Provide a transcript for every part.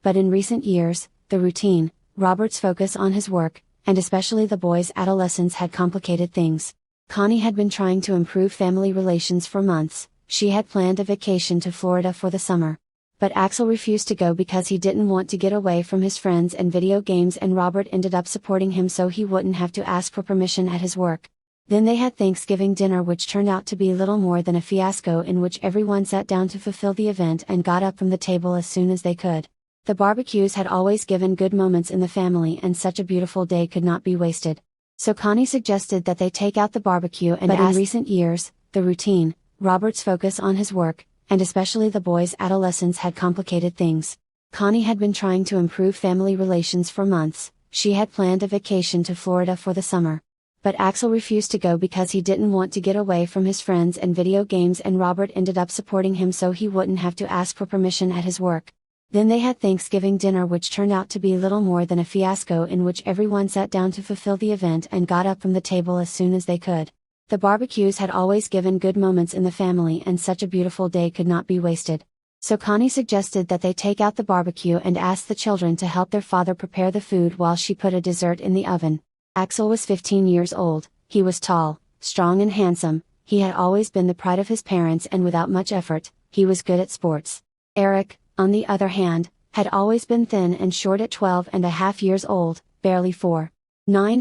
But in recent years, the routine, Robert's focus on his work, and especially the boys' adolescence had complicated things. Connie had been trying to improve family relations for months. She had planned a vacation to Florida for the summer. But Axel refused to go because he didn't want to get away from his friends and video games, and Robert ended up supporting him so he wouldn't have to ask for permission at his work. Then they had Thanksgiving dinner, which turned out to be little more than a fiasco, in which everyone sat down to fulfill the event and got up from the table as soon as they could. The barbecues had always given good moments in the family, and such a beautiful day could not be wasted. So Connie suggested that they take out the barbecue, and in recent years, the routine, Robert's focus on his work, and especially the boys' adolescence had complicated things. Connie had been trying to improve family relations for months. She had planned a vacation to Florida for the summer. But Axel refused to go because he didn't want to get away from his friends and video games, and Robert ended up supporting him so he wouldn't have to ask for permission at his work. Then they had Thanksgiving dinner, which turned out to be little more than a fiasco, in which everyone sat down to fulfill the event and got up from the table as soon as they could. The barbecues had always given good moments in the family, and such a beautiful day could not be wasted. So Connie suggested that they take out the barbecue and ask the children to help their father prepare the food while she put a dessert in the oven. Axel was 15 years old. He was tall, strong and handsome. He had always been the pride of his parents, and without much effort, he was good at sports. Erick, on the other hand, had always been thin and short. At 12.5 years old, barely 4'9",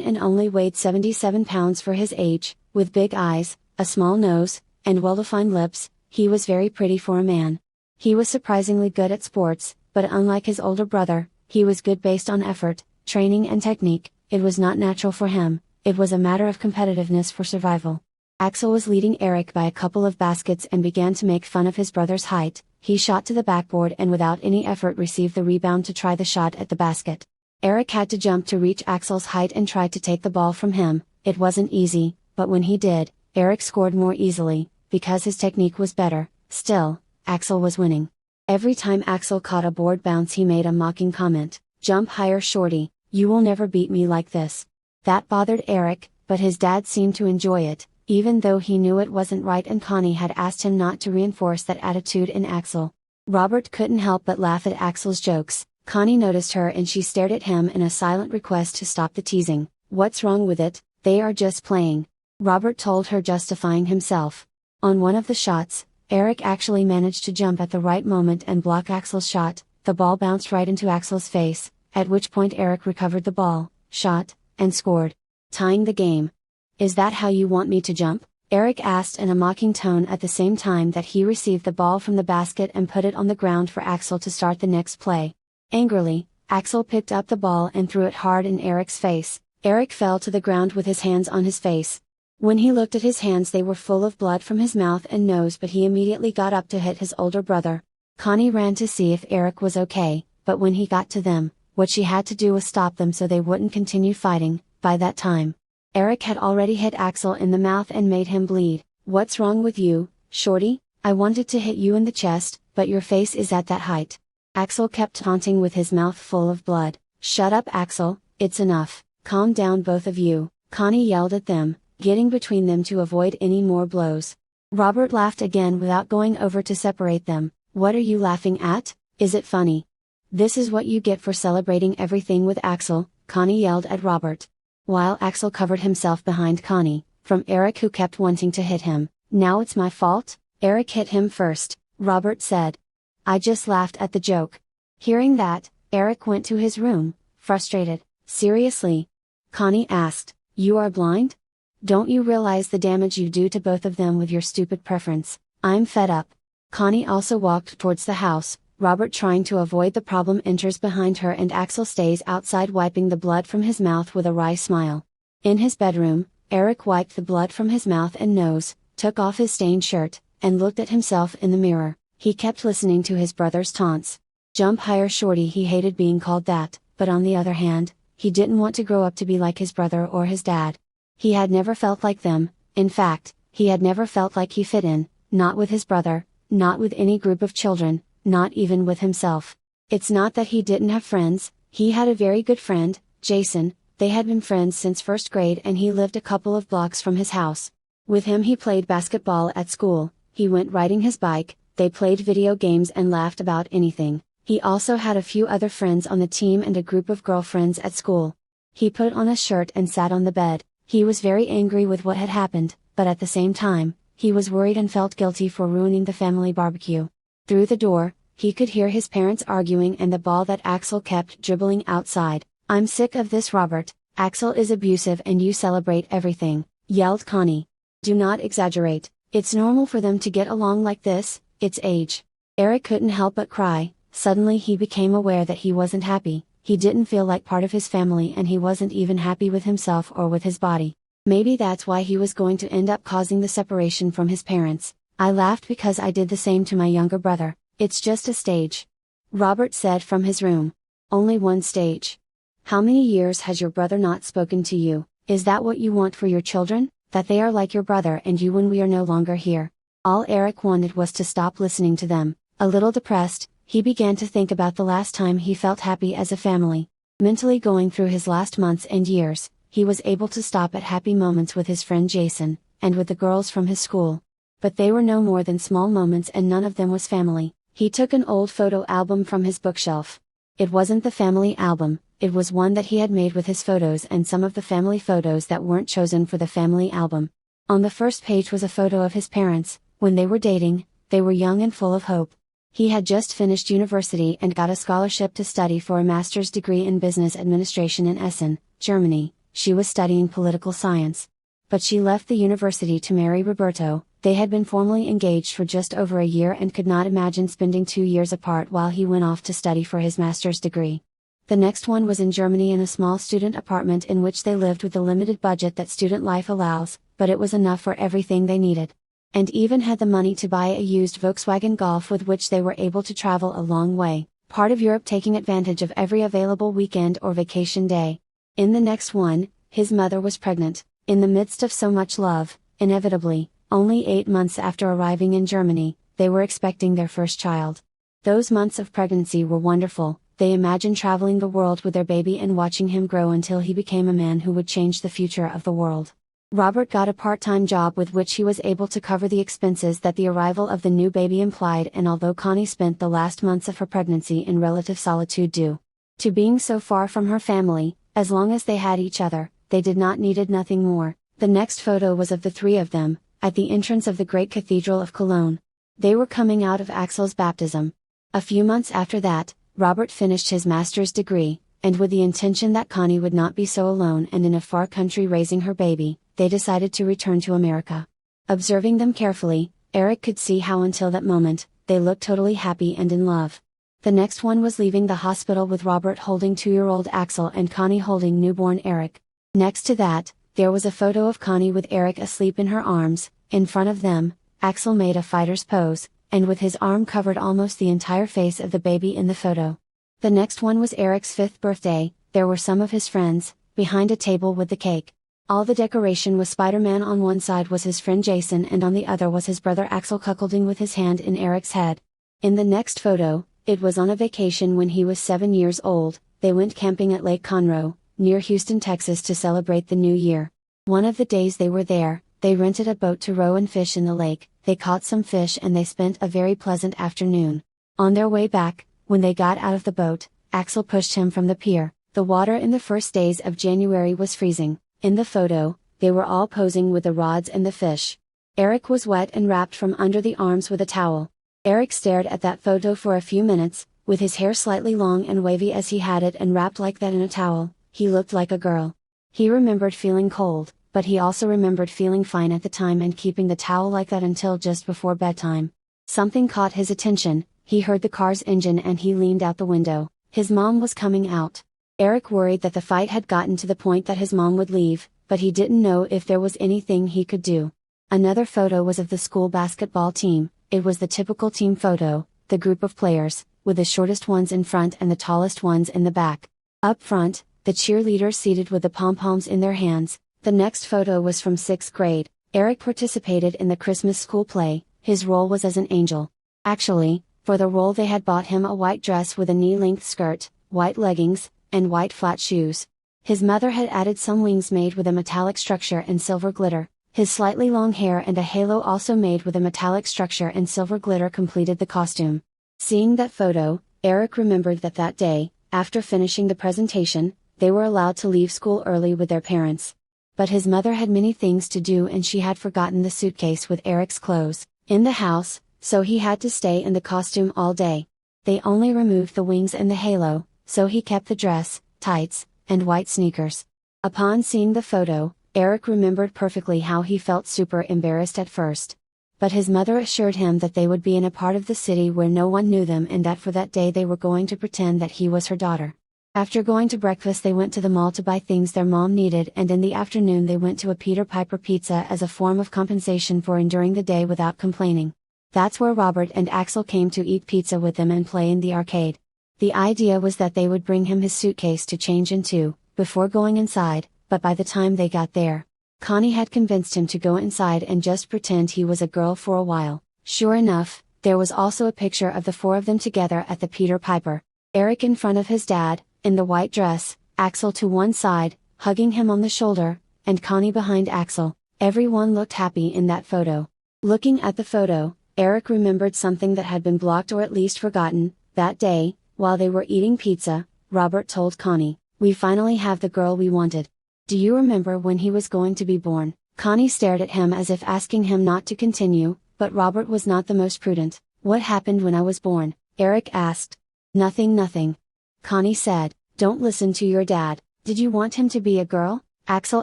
and only weighed 77 pounds for his age. With big eyes, a small nose, and well-defined lips, he was very pretty for a man. He was surprisingly good at sports, but unlike his older brother, he was good based on effort, training and technique. It was not natural for him, it was a matter of competitiveness for survival. Axel was leading Erick by a couple of baskets and began to make fun of his brother's height. He shot to the backboard and without any effort received the rebound to try the shot at the basket. Erick had to jump to reach Axel's height and tried to take the ball from him. It wasn't easy, but when he did, Erick scored more easily, because his technique was better. Still, Axel was winning. Every time Axel caught a board bounce, he made a mocking comment, "Jump higher, shorty, you will never beat me like this." That bothered Erick, but his dad seemed to enjoy it, even though he knew it wasn't right, and Connie had asked him not to reinforce that attitude in Axel. Robert couldn't help but laugh at Axel's jokes. Connie noticed her and she stared at him in a silent request to stop the teasing. "What's wrong with it? They are just playing," Robert told her, justifying himself. On one of the shots, Erick actually managed to jump at the right moment and block Axel's shot. The ball bounced right into Axel's face, at which point Erick recovered the ball, shot, and scored, tying the game. "Is that how you want me to jump?" Erick asked in a mocking tone, at the same time that he received the ball from the basket and put it on the ground for Axel to start the next play. Angrily, Axel picked up the ball and threw it hard in Erick's face. Erick fell to the ground with his hands on his face. When he looked at his hands, they were full of blood from his mouth and nose, but he immediately got up to hit his older brother. Connie ran to see if Erick was okay, but when he got to them, what she had to do was stop them so they wouldn't continue fighting. By that time, Erick had already hit Axel in the mouth and made him bleed. "What's wrong with you, shorty? I wanted to hit you in the chest, but your face is at that height." Axel kept taunting with his mouth full of blood. "Shut up, Axel, it's enough. Calm down, both of you," Connie yelled at them, getting between them to avoid any more blows. Robert laughed again without going over to separate them. "What are you laughing at? Is it funny? This is what you get for celebrating everything with Axel," Connie yelled at Robert. While Axel covered himself behind Connie, from Erick, who kept wanting to hit him. "Now it's my fault? Erick hit him first," Robert said. "I just laughed at the joke." Hearing that, Erick went to his room, frustrated. "Seriously?" Connie asked. "You are blind? Don't you realize the damage you do to both of them with your stupid preference? I'm fed up." Connie also walked towards the house. Robert, trying to avoid the problem, enters behind her and Axel stays outside wiping the blood from his mouth with a wry smile. In his bedroom, Erick wiped the blood from his mouth and nose, took off his stained shirt, and looked at himself in the mirror. He kept listening to his brother's taunts. "Jump higher, shorty," he hated being called that, but on the other hand, he didn't want to grow up to be like his brother or his dad. He had never felt like them. In fact, he had never felt like he fit in, not with his brother, not with any group of children, not even with himself. It's not that he didn't have friends. He had a very good friend, Jason. They had been friends since first grade and he lived a couple of blocks from his house. With him he played basketball at school, he went riding his bike, they played video games and laughed about anything. He also had a few other friends on the team and a group of girlfriends at school. He put on a shirt and sat on the bed. He was very angry with what had happened, but at the same time, he was worried and felt guilty for ruining the family barbecue. Through the door, he could hear his parents arguing and the ball that Axel kept dribbling outside. "I'm sick of this, Robert. Axel is abusive and you celebrate everything," yelled Connie. "Do not exaggerate. It's normal for them to get along like this, it's age." Erick couldn't help but cry. Suddenly he became aware that he wasn't happy. He didn't feel like part of his family and he wasn't even happy with himself or with his body. Maybe that's why he was going to end up causing the separation from his parents. "I laughed because I did the same to my younger brother. It's just a stage," Robert said from his room. "Only one stage. How many years has your brother not spoken to you? Is that what you want for your children? That they are like your brother and you when we are no longer here?" All Erick wanted was to stop listening to them. A little depressed, he began to think about the last time he felt happy as a family. Mentally going through his last months and years, he was able to stop at happy moments with his friend Jason, and with the girls from his school. But they were no more than small moments and none of them was family. He took an old photo album from his bookshelf. It wasn't the family album, it was one that he had made with his photos and some of the family photos that weren't chosen for the family album. On the first page was a photo of his parents. When they were dating, they were young and full of hope. He had just finished university and got a scholarship to study for a master's degree in business administration in Essen, Germany. She was studying political science. But she left the university to marry Roberto. They had been formally engaged for just over a year and could not imagine spending 2 years apart while he went off to study for his master's degree. The next one was in Germany in a small student apartment in which they lived with the limited budget that student life allows, but it was enough for everything they needed. And even had the money to buy a used Volkswagen Golf with which they were able to travel a long way, part of Europe, taking advantage of every available weekend or vacation day. In the next one, his mother was pregnant. In the midst of so much love, inevitably, only 8 months after arriving in Germany, they were expecting their first child. Those months of pregnancy were wonderful. They imagined traveling the world with their baby and watching him grow until he became a man who would change the future of the world. Robert got a part-time job with which he was able to cover the expenses that the arrival of the new baby implied, and although Connie spent the last months of her pregnancy in relative solitude due to being so far from her family, as long as they had each other, they did not needed nothing more. The next photo was of the three of them, at the entrance of the great cathedral of Cologne. They were coming out of Axel's baptism. A few months after that, Robert finished his master's degree, and with the intention that Connie would not be so alone and in a far country raising her baby, they decided to return to America. Observing them carefully, Erick could see how until that moment, they looked totally happy and in love. The next one was leaving the hospital with Robert holding 2-year-old Axel and Connie holding newborn Erick. Next to that, there was a photo of Connie with Erick asleep in her arms. In front of them, Axel made a fighter's pose, and with his arm covered almost the entire face of the baby in the photo. The next one was Erick's 5th birthday. There were some of his friends, behind a table with the cake. All the decoration was Spider-Man. On one side was his friend Jason and on the other was his brother Axel cuckolding with his hand in Erick's head. In the next photo, it was on a vacation when he was 7 years old. They went camping at Lake Conroe, near Houston, Texas to celebrate the new year. One of the days they were there, they rented a boat to row and fish in the lake. They caught some fish and they spent a very pleasant afternoon. On their way back, when they got out of the boat, Axel pushed him from the pier. The water in the first days of January was freezing. In the photo, they were all posing with the rods and the fish. Erick was wet and wrapped from under the arms with a towel. Erick stared at that photo for a few minutes, with his hair slightly long and wavy as he had it and wrapped like that in a towel. He looked like a girl. He remembered feeling cold, but he also remembered feeling fine at the time and keeping the towel like that until just before bedtime. Something caught his attention. He heard the car's engine and he leaned out the window. His mom was coming out. Erick worried that the fight had gotten to the point that his mom would leave, but he didn't know if there was anything he could do. Another photo was of the school basketball team. It was the typical team photo, the group of players, with the shortest ones in front and the tallest ones in the back. Up front, the cheerleaders seated with the pom-poms in their hands. The next photo was from 6th grade. Erick participated in the Christmas school play. His role was as an angel. Actually, for the role they had bought him a white dress with a knee-length skirt, white leggings, and white flat shoes. His mother had added some wings made with a metallic structure and silver glitter. His slightly long hair and a halo also made with a metallic structure and silver glitter completed the costume. Seeing that photo, Erick remembered that day, after finishing the presentation, they were allowed to leave school early with their parents. But his mother had many things to do and she had forgotten the suitcase with Erick's clothes in the house, so he had to stay in the costume all day. They only removed the wings and the halo, so he kept the dress, tights, and white sneakers. Upon seeing the photo, Erick remembered perfectly how he felt super embarrassed at first. But his mother assured him that they would be in a part of the city where no one knew them and that for that day they were going to pretend that he was her daughter. After going to breakfast they went to the mall to buy things their mom needed and in the afternoon they went to a Peter Piper pizza as a form of compensation for enduring the day without complaining. That's where Robert and Axel came to eat pizza with them and play in the arcade. The idea was that they would bring him his suitcase to change into, before going inside, but by the time they got there, Connie had convinced him to go inside and just pretend he was a girl for a while. Sure enough, there was also a picture of the four of them together at the Peter Piper. Erick in front of his dad, in the white dress, Axel to one side, hugging him on the shoulder, and Connie behind Axel. Everyone looked happy in that photo. Looking at the photo, Erick remembered something that had been blocked or at least forgotten. That day, while they were eating pizza, Robert told Connie, "We finally have the girl we wanted. Do you remember when he was going to be born?" Connie stared at him as if asking him not to continue, but Robert was not the most prudent. "What happened when I was born?" Erick asked. Nothing. Connie said, "Don't listen to your dad." "Did you want him to be a girl?" Axel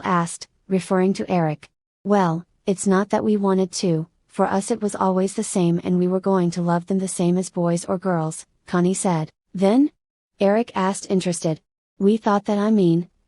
asked, referring to Erick. "Well, it's not that we wanted to, for us it was always the same and we were going to love them the same as boys or girls," Connie said. "Then?" Erick asked interested. "We thought that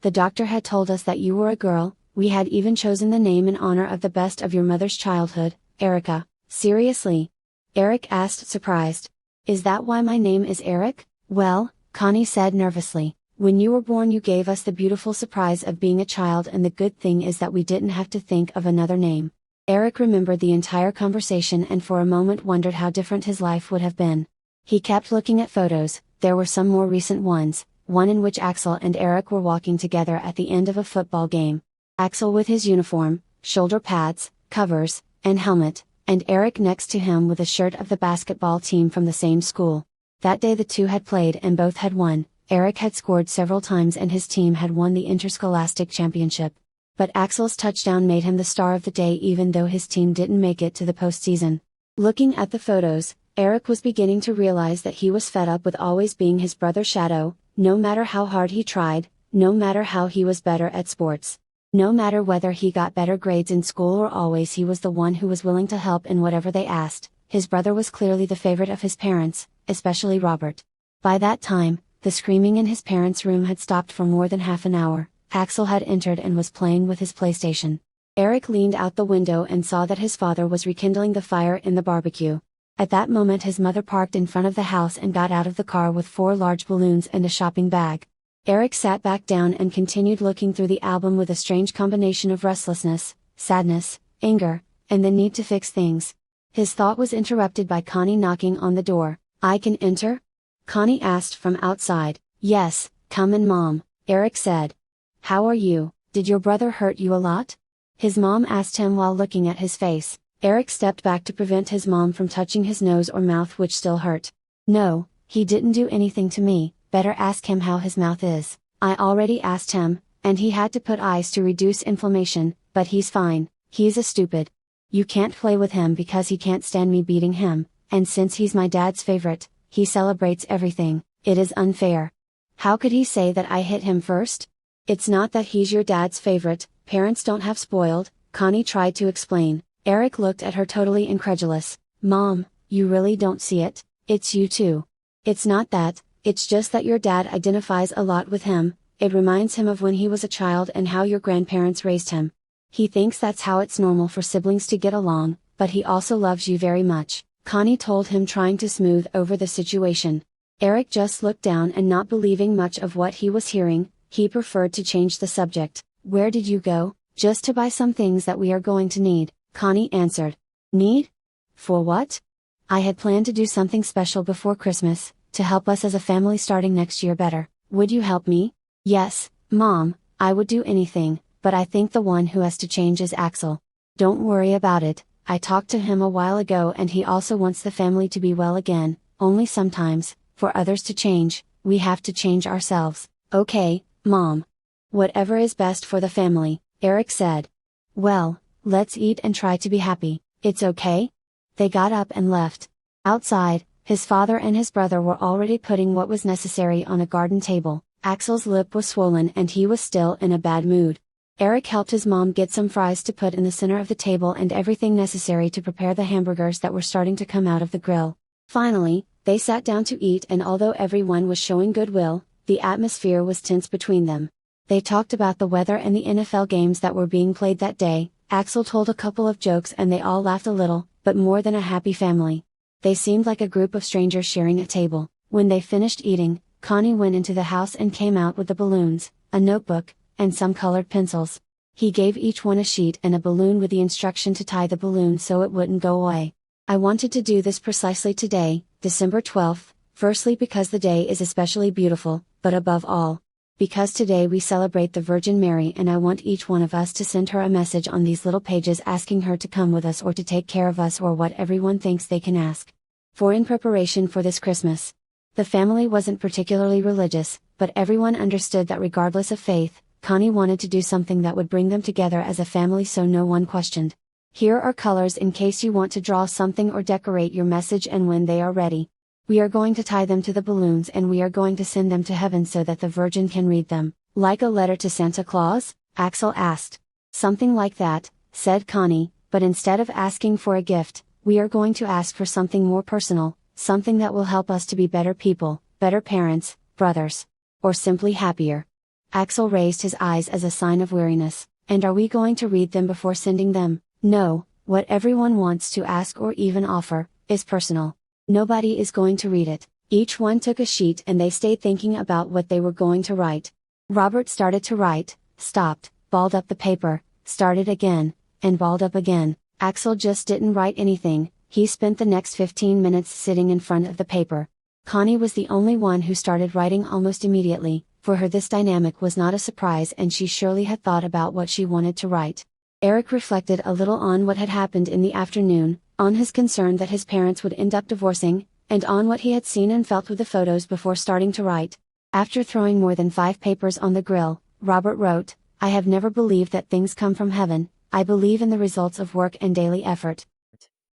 the doctor had told us that you were a girl, we had even chosen the name in honor of the best of your mother's childhood, Erica." "Seriously?" Erick asked surprised. "Is that why my name is Erick?" "Well," Connie said nervously, "when you were born you gave us the beautiful surprise of being a child and the good thing is that we didn't have to think of another name." Erick remembered the entire conversation and for a moment wondered how different his life would have been. He kept looking at photos. There were some more recent ones, one in which Axel and Erick were walking together at the end of a football game. Axel with his uniform, shoulder pads, covers, and helmet, and Erick next to him with a shirt of the basketball team from the same school. That day the two had played and both had won. Erick had scored several times and his team had won the interscholastic championship. But Axel's touchdown made him the star of the day even though his team didn't make it to the postseason. Looking at the photos, Erick was beginning to realize that he was fed up with always being his brother's shadow, no matter how hard he tried, no matter how he was better at sports. No matter whether he got better grades in school or always he was the one who was willing to help in whatever they asked, his brother was clearly the favorite of his parents, especially Robert. By that time, the screaming in his parents' room had stopped for more than half an hour. Axel had entered and was playing with his PlayStation. Erick leaned out the window and saw that his father was rekindling the fire in the barbecue. At that moment his mother parked in front of the house and got out of the car with 4 large balloons and a shopping bag. Erick sat back down and continued looking through the album with a strange combination of restlessness, sadness, anger, and the need to fix things. His thought was interrupted by Connie knocking on the door. "I can enter?" Connie asked from outside. "Yes, come in Mom," Erick said. "How are you? Did your brother hurt you a lot?" His mom asked him while looking at his face. Erick stepped back to prevent his mom from touching his nose or mouth which still hurt. "No, he didn't do anything to me, better ask him how his mouth is." "I already asked him, and he had to put ice to reduce inflammation, but he's fine. He's a stupid. You can't play with him because he can't stand me beating him, and since he's my dad's favorite, he celebrates everything. It is unfair. How could he say that I hit him first?" "It's not that he's your dad's favorite, parents don't have spoiled," Connie tried to explain. Erick looked at her totally incredulous. "Mom, you really don't see it? It's you too. It's not that, it's just that your dad identifies a lot with him, it reminds him of when he was a child and how your grandparents raised him. He thinks that's how it's normal for siblings to get along, but he also loves you very much," Connie told him trying to smooth over the situation. Erick just looked down and not believing much of what he was hearing, he preferred to change the subject. "Where did you go?" "Just to buy some things that we are going to need," Connie answered. "Need? For what?" "I had planned to do something special before Christmas, to help us as a family starting next year better. Would you help me?" "Yes, Mom, I would do anything, but I think the one who has to change is Axel. Don't worry about it, I talked to him a while ago and he also wants the family to be well again, only sometimes, For others to change, we have to change ourselves. Okay, Mom. Whatever is best for the family, Erick said. Well, let's eat and try to be happy, it's okay? They got up and left. Outside, his father and his brother were already putting what was necessary on a garden table. Axel's lip was swollen and he was still in a bad mood. Erick helped his mom get some fries to put in the center of the table and everything necessary to prepare the hamburgers that were starting to come out of the grill. Finally, they sat down to eat, and although everyone was showing goodwill, the atmosphere was tense between them. They talked about the weather and the NFL games that were being played that day. Axel told a couple of jokes and they all laughed a little, but more than a happy family. They seemed like a group of strangers sharing a table. When they finished eating, Connie went into the house and came out with the balloons, a notebook, and some colored pencils. He gave each one a sheet and a balloon with the instruction to tie the balloon so it wouldn't go away. I wanted to do this precisely today, December 12th, firstly because the day is especially beautiful, but above all, because today we celebrate the Virgin Mary, and I want each one of us to send her a message on these little pages asking her to come with us or to take care of us or what everyone thinks they can ask. For in preparation for this Christmas. The family wasn't particularly religious, but everyone understood that regardless of faith, Connie wanted to do something that would bring them together as a family, so no one questioned. Here are colors in case you want to draw something or decorate your message, and when they are ready, we are going to tie them to the balloons and we are going to send them to heaven so that the Virgin can read them. Like a letter to Santa Claus? Axel asked. Something like that, said Connie, but instead of asking for a gift, we are going to ask for something more personal, something that will help us to be better people, better parents, brothers, or simply happier. Axel raised his eyes as a sign of weariness. And are we going to read them before sending them? No, what everyone wants to ask or even offer, is personal. Nobody is going to read it. Each one took a sheet and they stayed thinking about what they were going to write. Robert started to write, stopped, balled up the paper, started again, and balled up again. Axel just didn't write anything. He spent the next 15 minutes sitting in front of the paper. Connie was the only one who started writing almost immediately. For her this dynamic was not a surprise and she surely had thought about what she wanted to write. Erick reflected a little on what had happened in the afternoon, on his concern that his parents would end up divorcing, and on what he had seen and felt with the photos before starting to write. After throwing more than 5 papers on the grill, Robert wrote, I have never believed that things come from heaven. I believe in the results of work and daily effort.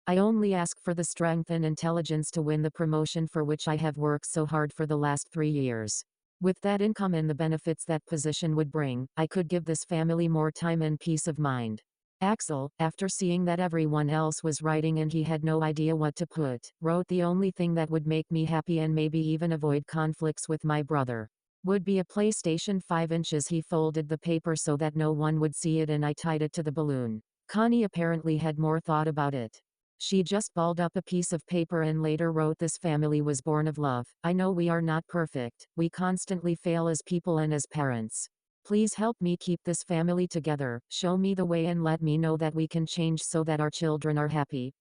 I only ask for the strength and intelligence to win the promotion for which I have worked so hard for the last 3 years. With that income and the benefits that position would bring, I could give this family more time and peace of mind. Axel, after seeing that everyone else was writing and he had no idea what to put, wrote the only thing that would make me happy and maybe even avoid conflicts with my brother would be a PlayStation 5 inches. He folded the paper so that no one would see it and I tied it to the balloon. Connie apparently had more thought about it. She just balled up a piece of paper and later wrote, this family was born of love. I know we are not perfect. We constantly fail as people and as parents. Please help me keep this family together. Show me the way and let me know that we can change so that our children are happy.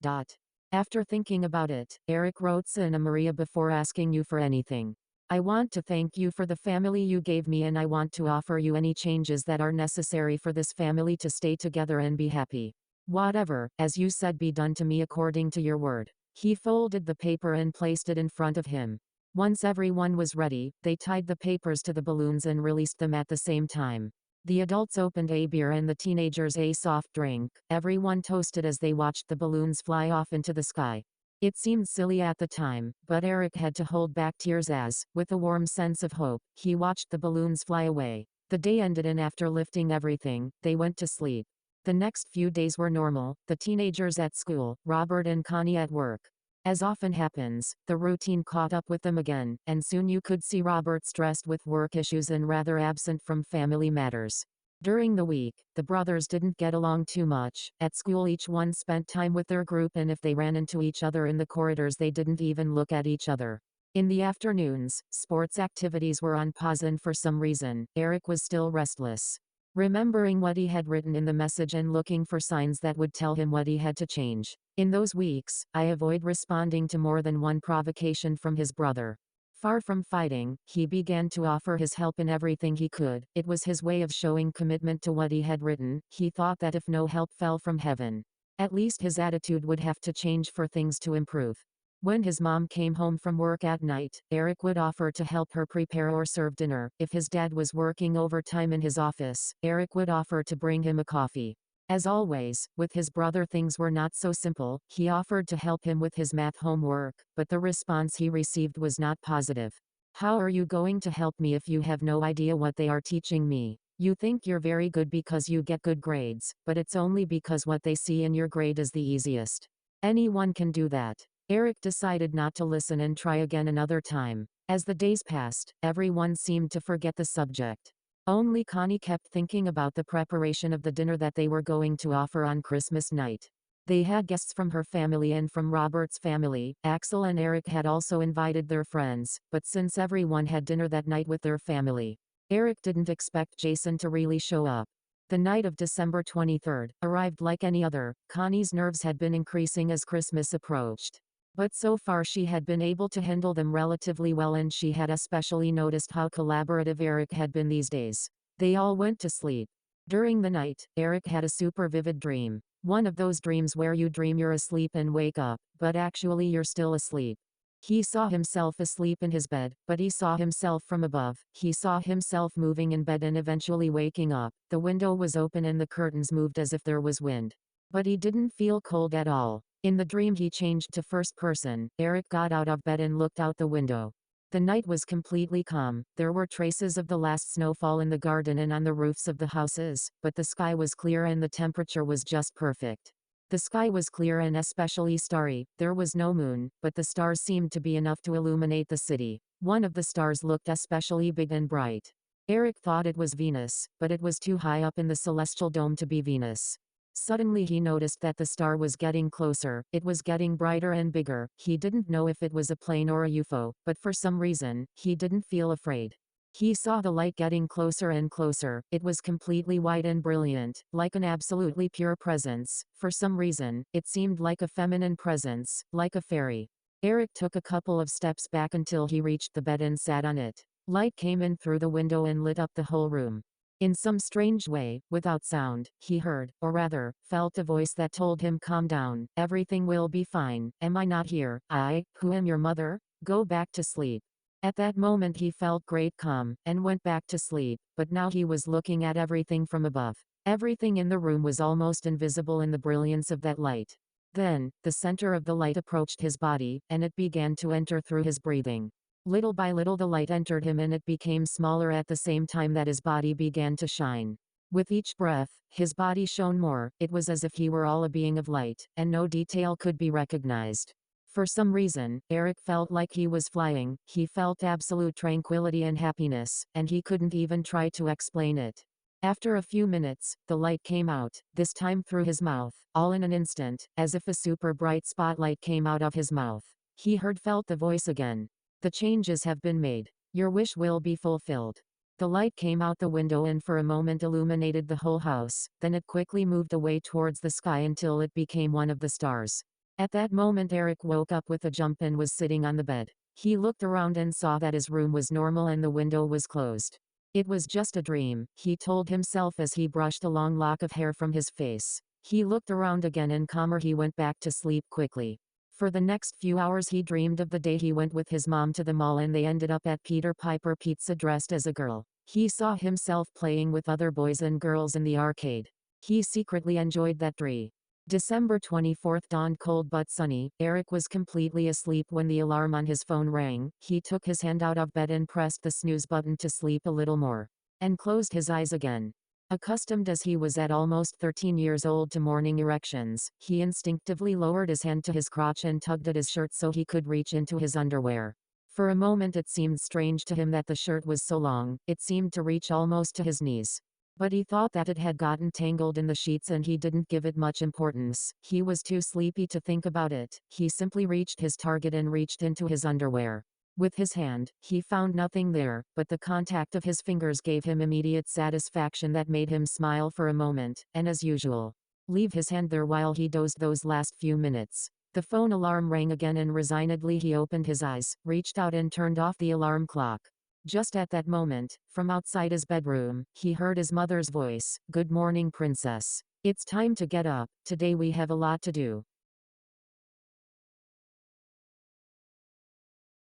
After thinking about it, Erick wrote, Anna Maria, before asking you for anything, I want to thank you for the family you gave me, and I want to offer you any changes that are necessary for this family to stay together and be happy. Whatever, as you said, be done to me according to your word. He folded the paper and placed it in front of him. Once everyone was ready, they tied the papers to the balloons and released them at the same time. The adults opened a beer and the teenagers a soft drink. Everyone toasted as they watched the balloons fly off into the sky. It seemed silly at the time, but Erick had to hold back tears as, with a warm sense of hope, he watched the balloons fly away. The day ended and after lifting everything, they went to sleep. The next few days were normal, the teenagers at school, Robert and Connie at work. As often happens, the routine caught up with them again, and soon you could see Robert stressed with work issues and rather absent from family matters. During the week, the brothers didn't get along too much. At school each one spent time with their group, and if they ran into each other in the corridors they didn't even look at each other. In the afternoons, sports activities were on pause and for some reason, Erick was still restless. Remembering what he had written in the message and looking for signs that would tell him what he had to change. In those weeks, I avoid responding to more than one provocation from his brother. Far from fighting, he began to offer his help in everything he could. It was his way of showing commitment to what he had written. He thought that if no help fell from heaven, at least his attitude would have to change for things to improve. When his mom came home from work at night, Erick would offer to help her prepare or serve dinner. If his dad was working overtime in his office, Erick would offer to bring him a coffee. As always, with his brother things were not so simple. He offered to help him with his math homework, but the response he received was not positive. "How are you going to help me if you have no idea what they are teaching me? You think you're very good because you get good grades, but it's only because what they see in your grade is the easiest. Anyone can do that." Erick decided not to listen and try again another time. As the days passed, everyone seemed to forget the subject. Only Connie kept thinking about the preparation of the dinner that they were going to offer on Christmas night. They had guests from her family and from Robert's family. Axel and Erick had also invited their friends, but since everyone had dinner that night with their family, Erick didn't expect Jason to really show up. The night of December 23rd arrived like any other. Connie's nerves had been increasing as Christmas approached. But so far she had been able to handle them relatively well, and she had especially noticed how collaborative Erick had been these days. They all went to sleep. During the night, Erick had a super vivid dream. One of those dreams where you dream you're asleep and wake up, but actually you're still asleep. He saw himself asleep in his bed, but he saw himself from above. He saw himself moving in bed and eventually waking up. The window was open and the curtains moved as if there was wind. But he didn't feel cold at all. In the dream he changed to first person. Erick got out of bed and looked out the window. The night was completely calm. There were traces of the last snowfall in the garden and on the roofs of the houses, but the sky was clear and the temperature was just perfect. The sky was clear and especially starry. There was no moon, but the stars seemed to be enough to illuminate the city. One of the stars looked especially big and bright. Erick thought it was Venus, but it was too high up in the celestial dome to be Venus. Suddenly he noticed that the star was getting closer. It was getting brighter and bigger. He didn't know if it was a plane or a UFO, but for some reason, he didn't feel afraid. He saw the light getting closer and closer. It was completely white and brilliant, like an absolutely pure presence. For some reason, it seemed like a feminine presence, like a fairy. Erick took a couple of steps back until he reached the bed and sat on it. Light came in through the window and lit up the whole room. In some strange way, without sound, he heard, or rather, felt a voice that told him, "Calm down, everything will be fine. Am I not here? I, who am your mother? Go back to sleep." At that moment he felt great calm, and went back to sleep, but now he was looking at everything from above. Everything in the room was almost invisible in the brilliance of that light. Then, the center of the light approached his body, and it began to enter through his breathing. Little by little the light entered him and it became smaller at the same time that his body began to shine. With each breath, his body shone more. It was as if he were all a being of light, and no detail could be recognized. For some reason, Erick felt like he was flying. He felt absolute tranquility and happiness, and he couldn't even try to explain it. After a few minutes, the light came out, this time through his mouth, all in an instant, as if a super bright spotlight came out of his mouth. He felt the voice again. "The changes have been made. Your wish will be fulfilled." The light came out the window and for a moment illuminated the whole house, then it quickly moved away towards the sky until it became one of the stars. At that moment Erick woke up with a jump and was sitting on the bed. He looked around and saw that his room was normal and the window was closed. It was just a dream, he told himself as he brushed a long lock of hair from his face. He looked around again and calmer he went back to sleep quickly. For the next few hours he dreamed of the day he went with his mom to the mall and they ended up at Peter Piper Pizza dressed as a girl. He saw himself playing with other boys and girls in the arcade. He secretly enjoyed that dream. December 24th dawned cold but sunny. Erick was completely asleep when the alarm on his phone rang. He took his hand out of bed and pressed the snooze button to sleep a little more. And closed his eyes again. Accustomed as he was at almost 13 years old to morning erections, he instinctively lowered his hand to his crotch and tugged at his shirt so he could reach into his underwear. For a moment it seemed strange to him that the shirt was so long, it seemed to reach almost to his knees. But he thought that it had gotten tangled in the sheets and he didn't give it much importance. He was too sleepy to think about it. He simply reached his target and reached into his underwear. With his hand, he found nothing there, but the contact of his fingers gave him immediate satisfaction that made him smile for a moment, and as usual, leave his hand there while he dozed those last few minutes. The phone alarm rang again and resignedly he opened his eyes, reached out and turned off the alarm clock. Just at that moment, from outside his bedroom, he heard his mother's voice, "Good morning, princess. It's time to get up, today we have a lot to do."